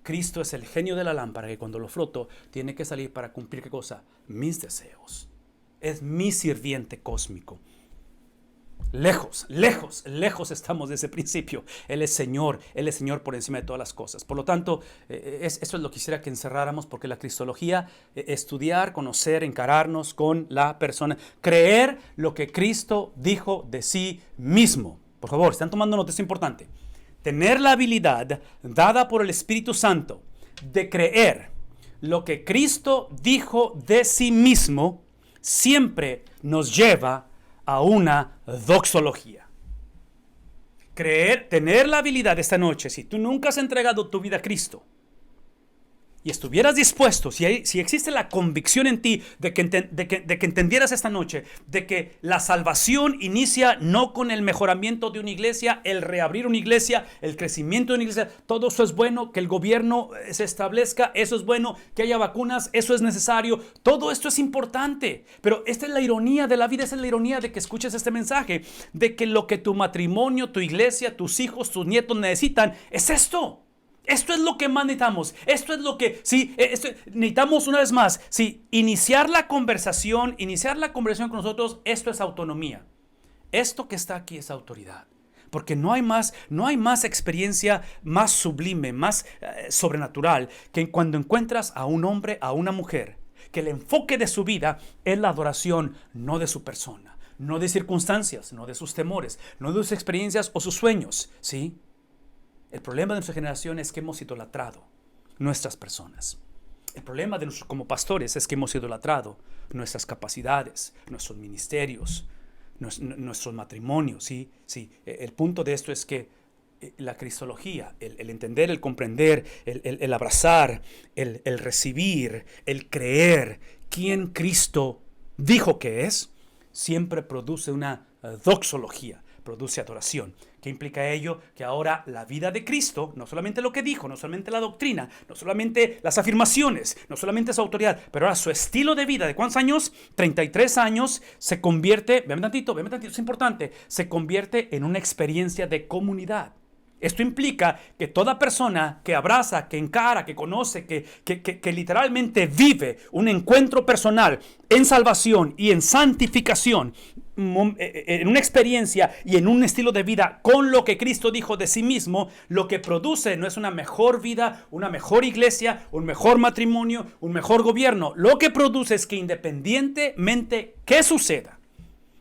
Cristo es el genio de la lámpara que cuando lo froto tiene que salir para cumplir ¿qué cosa? Mis deseos. Es mi sirviente cósmico. Lejos estamos de ese principio. Él es Señor por encima de todas las cosas. Por lo tanto, eso es lo que quisiera que encerráramos, porque la cristología, estudiar, conocer, encararnos con la persona, creer lo que Cristo dijo de sí mismo. Por favor, están tomando nota, es importante. Tener la habilidad dada por el Espíritu Santo de creer lo que Cristo dijo de sí mismo siempre nos lleva a una doxología. Tener la habilidad esta noche, si tú nunca has entregado tu vida a Cristo, y estuvieras dispuesto, si existe la convicción en ti de que entendieras esta noche de que la salvación inicia no con el mejoramiento de una iglesia, el reabrir una iglesia, el crecimiento de una iglesia, todo eso es bueno, que el gobierno se establezca, eso es bueno, que haya vacunas, eso es necesario, todo esto es importante, pero esta es la ironía de la vida, esta es la ironía de que escuches este mensaje, de que lo que tu matrimonio, tu iglesia, tus hijos, tus nietos necesitan es esto. Esto es lo que más necesitamos. Esto es lo que, necesitamos una vez más. Iniciar la conversación con nosotros, esto es autonomía. Esto que está aquí es autoridad. Porque no hay más experiencia más sublime, más sobrenatural que cuando encuentras a un hombre, a una mujer, que el enfoque de su vida es la adoración, no de su persona, no de circunstancias, no de sus temores, no de sus experiencias o sus sueños, ¿sí? El problema de nuestra generación es que hemos idolatrado nuestras personas. El problema de nosotros como pastores es que hemos idolatrado nuestras capacidades, nuestros ministerios, nuestros matrimonios. ¿Sí? El punto de esto es que la cristología, el entender, el comprender, el abrazar, el recibir, el creer quién Cristo dijo que es, siempre produce una doxología, produce adoración. ¿Qué implica ello? Que ahora la vida de Cristo, no solamente lo que dijo, no solamente la doctrina, no solamente las afirmaciones, no solamente su autoridad, pero ahora su estilo de vida, ¿de cuántos años? 33 años, se convierte, véame tantito, es importante, se convierte en una experiencia de comunidad. Esto implica que toda persona que abraza, que encara, que conoce, que literalmente vive un encuentro personal en salvación y en santificación, en una experiencia y en un estilo de vida con lo que Cristo dijo de sí mismo, lo que produce no es una mejor vida, una mejor iglesia, un mejor matrimonio, un mejor gobierno. Lo que produce es que independientemente qué suceda,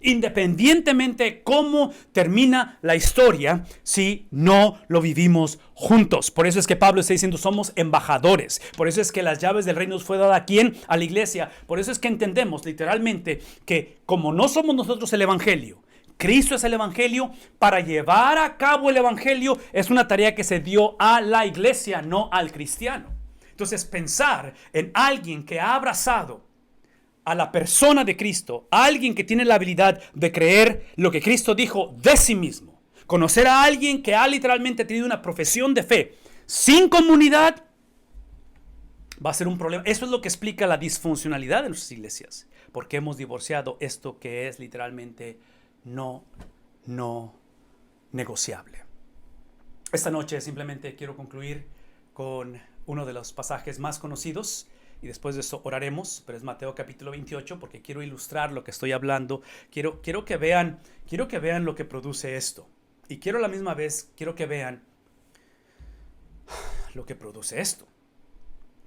independientemente cómo termina la historia, si no lo vivimos juntos. Por eso es que Pablo está diciendo somos embajadores. Por eso es que las llaves del reino fue dada a quién, a la iglesia. Por eso es que entendemos literalmente que como no somos nosotros el evangelio, Cristo es el evangelio, para llevar a cabo el evangelio es una tarea que se dio a la iglesia, no al cristiano. Entonces pensar en alguien que ha abrazado a la persona de Cristo, a alguien que tiene la habilidad de creer lo que Cristo dijo de sí mismo, conocer a alguien que ha literalmente tenido una profesión de fe sin comunidad, va a ser un problema. Eso es lo que explica la disfuncionalidad de nuestras iglesias, porque hemos divorciado esto que es literalmente no negociable. Esta noche simplemente quiero concluir con uno de los pasajes más conocidos, y después de eso oraremos, pero es Mateo capítulo 28, porque quiero ilustrar lo que estoy hablando. Quiero que vean lo que produce esto. Y quiero a la misma vez, quiero que vean lo que produce esto.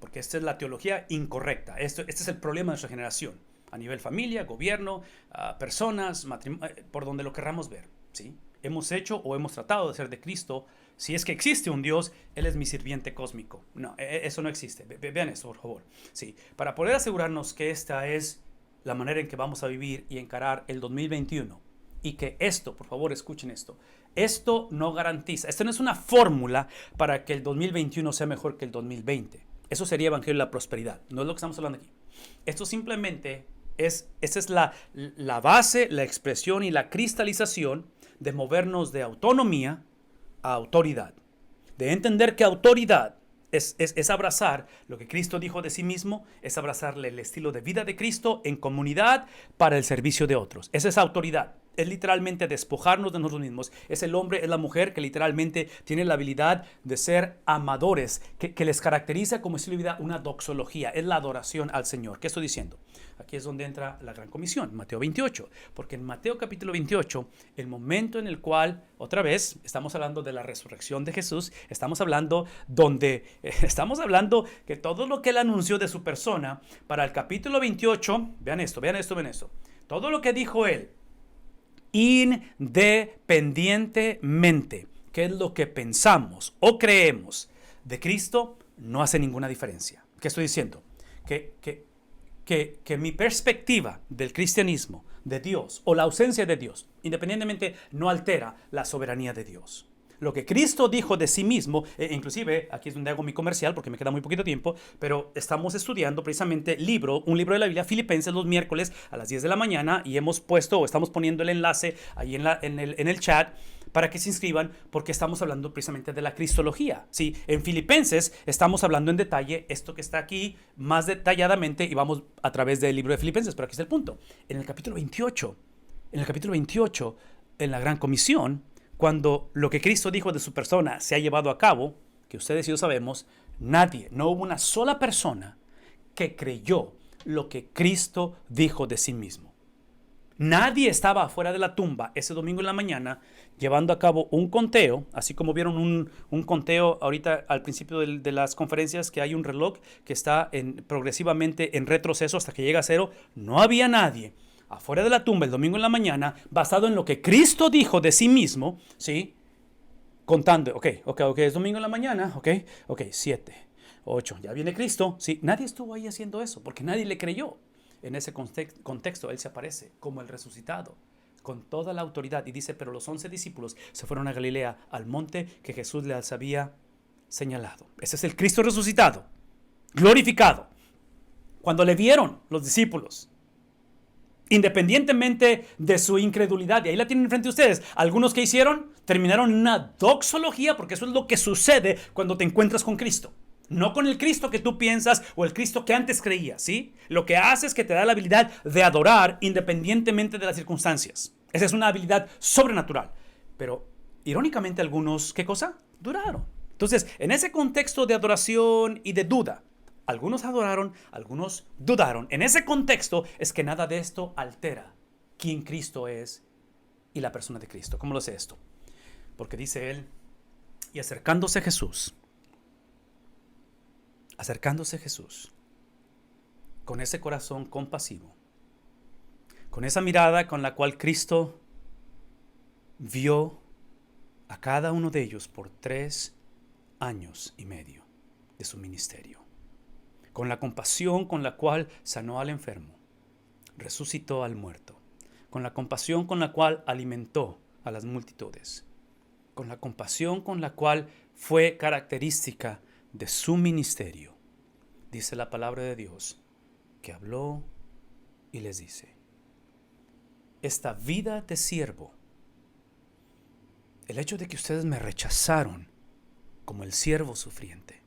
Porque esta es la teología incorrecta. Este es el problema de nuestra generación. A nivel familia, gobierno, personas, por donde lo querramos ver. ¿Sí? Hemos hecho o hemos tratado de hacer de Cristo, si es que existe un Dios, Él es mi sirviente cósmico. No, eso no existe. Vean eso, por favor. Sí, para poder asegurarnos que esta es la manera en que vamos a vivir y encarar el 2021. Y que esto, por favor, escuchen esto. Esto no garantiza, esto no es una fórmula para que el 2021 sea mejor que el 2020. Eso sería evangelio de la prosperidad. No es lo que estamos hablando aquí. Esto simplemente esta es la base, la expresión y la cristalización de movernos de autonomía a autoridad. De entender que autoridad es abrazar lo que Cristo dijo de sí mismo, es abrazarle el estilo de vida de Cristo en comunidad para el servicio de otros. Esa es autoridad. Es literalmente despojarnos de nosotros mismos. Es el hombre, es la mujer que literalmente tiene la habilidad de ser amadores, que les caracteriza como estilo de vida una doxología. Es la adoración al Señor. ¿Qué estoy diciendo? Aquí es donde entra la gran comisión, Mateo 28. Porque en Mateo capítulo 28, el momento en el cual, otra vez, estamos hablando de la resurrección de Jesús, estamos hablando que todo lo que Él anunció de su persona, para el capítulo 28, vean esto. Todo lo que dijo Él, independientemente qué es lo que pensamos o creemos de Cristo, no hace ninguna diferencia. ¿Qué estoy diciendo? Que mi perspectiva del cristianismo, de Dios o la ausencia de Dios, independientemente, no altera la soberanía de Dios. Lo que Cristo dijo de sí mismo, inclusive, aquí es donde hago mi comercial porque me queda muy poquito tiempo, pero estamos estudiando precisamente un libro de la Biblia, Filipenses, los miércoles a las 10 de la mañana, y hemos puesto o estamos poniendo el enlace ahí en el chat para que se inscriban, porque estamos hablando precisamente de la cristología. Sí, en Filipenses estamos hablando en detalle esto que está aquí más detalladamente y vamos a través del libro de Filipenses, pero aquí está el punto. En el capítulo 28, en la Gran Comisión, cuando lo que Cristo dijo de su persona se ha llevado a cabo, que ustedes y yo sabemos, no hubo una sola persona que creyó lo que Cristo dijo de sí mismo. Nadie estaba afuera de la tumba ese domingo en la mañana llevando a cabo un conteo, así como vieron un conteo ahorita al principio de las conferencias, que hay un reloj que está progresivamente en retroceso hasta que llega a cero. No había nadie afuera de la tumba el domingo en la mañana, basado en lo que Cristo dijo de sí mismo, ¿sí? Contando, ok, es domingo en la mañana, ok, 7, 8, ya viene Cristo, ¿sí? Nadie estuvo ahí haciendo eso, porque nadie le creyó. En ese contexto, Él se aparece como el resucitado, con toda la autoridad, y dice, pero los 11 discípulos se fueron a Galilea, al monte que Jesús les había señalado. Ese es el Cristo resucitado, glorificado. Cuando le vieron los discípulos, independientemente de su incredulidad, y ahí la tienen frente a ustedes, algunos que hicieron, terminaron en una doxología, porque eso es lo que sucede cuando te encuentras con Cristo. No con el Cristo que tú piensas o el Cristo que antes creías, ¿sí? Lo que hace es que te da la habilidad de adorar independientemente de las circunstancias. Esa es una habilidad sobrenatural. Pero, irónicamente, algunos, ¿qué cosa? Duraron. Entonces, en ese contexto de adoración y de duda, algunos adoraron, algunos dudaron. En ese contexto es que nada de esto altera quién Cristo es y la persona de Cristo. ¿Cómo lo sé esto? Porque dice él, y acercándose Jesús, con ese corazón compasivo, con esa mirada con la cual Cristo vio a cada uno de ellos por 3 años y medio de su ministerio, con la compasión con la cual sanó al enfermo, resucitó al muerto, con la compasión con la cual alimentó a las multitudes, con la compasión con la cual fue característica de su ministerio, dice la palabra de Dios, que habló y les dice, esta vida de siervo, el hecho de que ustedes me rechazaron como el siervo sufriente,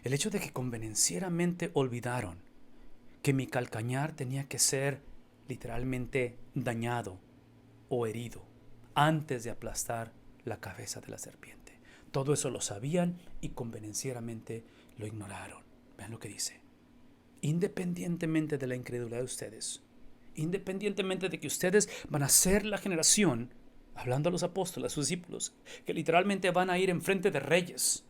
el hecho de que convenencieramente olvidaron que mi calcañar tenía que ser literalmente dañado o herido antes de aplastar la cabeza de la serpiente. Todo eso lo sabían y convenencieramente lo ignoraron. Vean lo que dice. Independientemente de la incredulidad de ustedes, independientemente de que ustedes van a ser la generación, hablando a los apóstoles, a sus discípulos, que literalmente van a ir enfrente de reyes,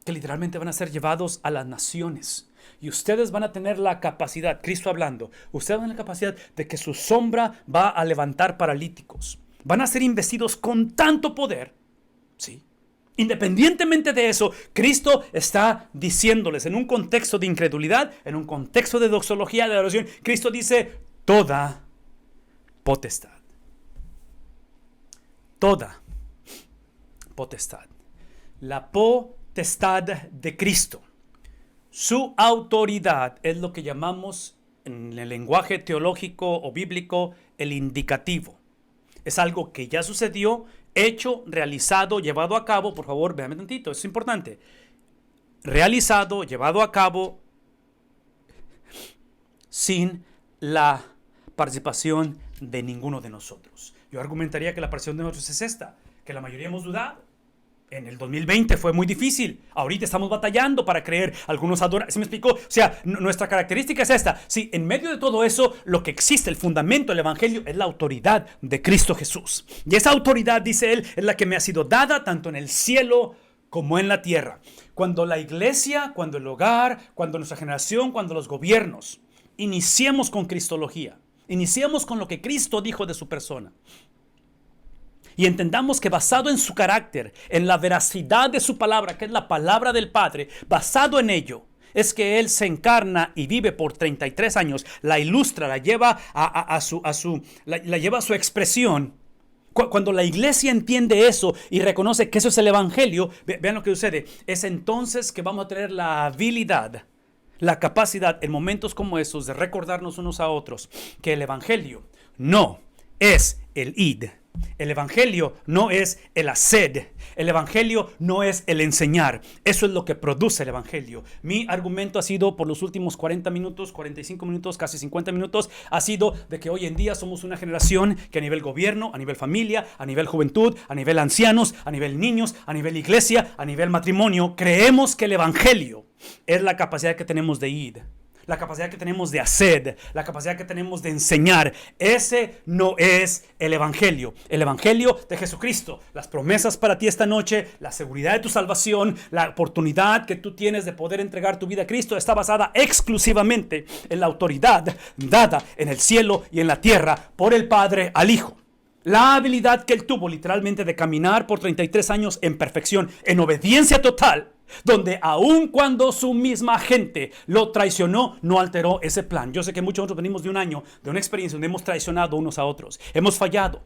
que literalmente van a ser llevados a las naciones, y ustedes van a tener la capacidad, Cristo hablando, ustedes van a tener la capacidad de que su sombra va a levantar paralíticos, van a ser investidos con tanto poder, ¿sí? Independientemente de eso, Cristo está diciéndoles en un contexto de incredulidad, en un contexto de doxología, de adoración, Cristo dice, toda potestad, la potestad de Cristo, su autoridad es lo que llamamos en el lenguaje teológico o bíblico el indicativo. Es algo que ya sucedió, hecho, realizado, llevado a cabo. Por favor, véanme tantito, eso es importante. Realizado, llevado a cabo, sin la participación de ninguno de nosotros. Yo argumentaría que la participación de nosotros es esta, que la mayoría hemos dudado. En el 2020 fue muy difícil. Ahorita estamos batallando para creer. Algunos adoran. ¿Sí me explicó? O sea, nuestra característica es esta. Sí, en medio de todo eso, lo que existe, el fundamento del evangelio, es la autoridad de Cristo Jesús. Y esa autoridad, dice él, es la que me ha sido dada tanto en el cielo como en la tierra. Cuando la iglesia, cuando el hogar, cuando nuestra generación, cuando los gobiernos, iniciemos con cristología. Iniciemos con lo que Cristo dijo de su persona. Y entendamos que basado en su carácter, en la veracidad de su palabra, que es la palabra del Padre, basado en ello, es que Él se encarna y vive por 33 años, la ilustra, la lleva la lleva a su expresión. Cuando la iglesia entiende eso y reconoce que eso es el evangelio, vean lo que sucede. Es entonces que vamos a tener la habilidad, la capacidad en momentos como esos de recordarnos unos a otros que el evangelio no es el id. El evangelio no es el hacer. El evangelio no es el enseñar. Eso es lo que produce el evangelio. Mi argumento ha sido por los últimos 40 minutos, 45 minutos, casi 50 minutos, ha sido de que hoy en día somos una generación que a nivel gobierno, a nivel familia, a nivel juventud, a nivel ancianos, a nivel niños, a nivel iglesia, a nivel matrimonio, creemos que el evangelio es la capacidad que tenemos de ir, la capacidad que tenemos de hacer, la capacidad que tenemos de enseñar. Ese no es el evangelio. El evangelio de Jesucristo, las promesas para ti esta noche, la seguridad de tu salvación, la oportunidad que tú tienes de poder entregar tu vida a Cristo, está basada exclusivamente en la autoridad dada en el cielo y en la tierra por el Padre al Hijo. La habilidad que Él tuvo literalmente de caminar por 33 años en perfección, en obediencia total, donde aun cuando su misma gente lo traicionó, no alteró ese plan. Yo sé que muchos de nosotros venimos de un año, de una experiencia donde hemos traicionado unos a otros. Hemos fallado.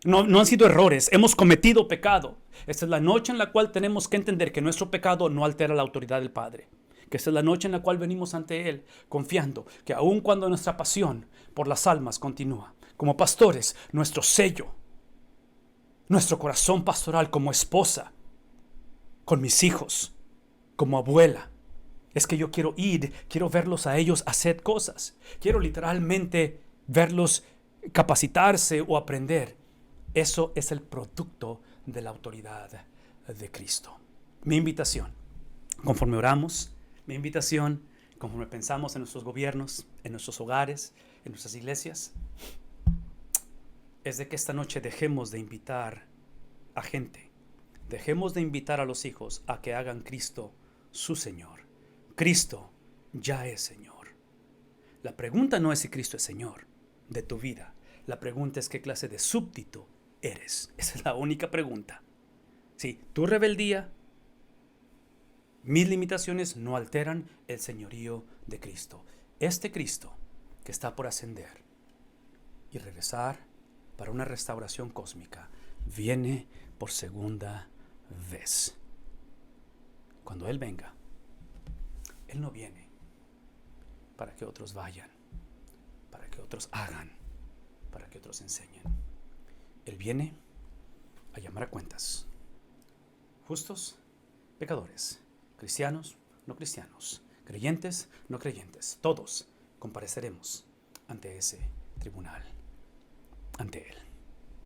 No han sido errores, hemos cometido pecado. Esta es la noche en la cual tenemos que entender que nuestro pecado no altera la autoridad del Padre. Que esta es la noche en la cual venimos ante Él, confiando que aun cuando nuestra pasión por las almas continúa, como pastores, nuestro sello, nuestro corazón pastoral como esposa, con mis hijos, como abuela, es que yo quiero ir, quiero verlos a ellos hacer cosas. Quiero literalmente verlos capacitarse o aprender. Eso es el producto de la autoridad de Cristo. Mi invitación, conforme oramos, mi invitación, conforme pensamos en nuestros gobiernos, en nuestros hogares, en nuestras iglesias, es de que esta noche dejemos de invitar a gente. Dejemos de invitar a los hijos a que hagan Cristo su Señor. Cristo ya es Señor. La pregunta no es si Cristo es Señor de tu vida. La pregunta es qué clase de súbdito eres. Esa es la única pregunta. Sí, tu rebeldía, mis limitaciones no alteran el señorío de Cristo. Este Cristo que está por ascender y regresar para una restauración cósmica viene por segunda vez. Cuando Él venga, Él no viene para que otros vayan, para que otros hagan, para que otros enseñen. Él viene a llamar a cuentas. Justos, pecadores, cristianos, no cristianos, creyentes, no creyentes, todos compareceremos ante ese tribunal, ante Él.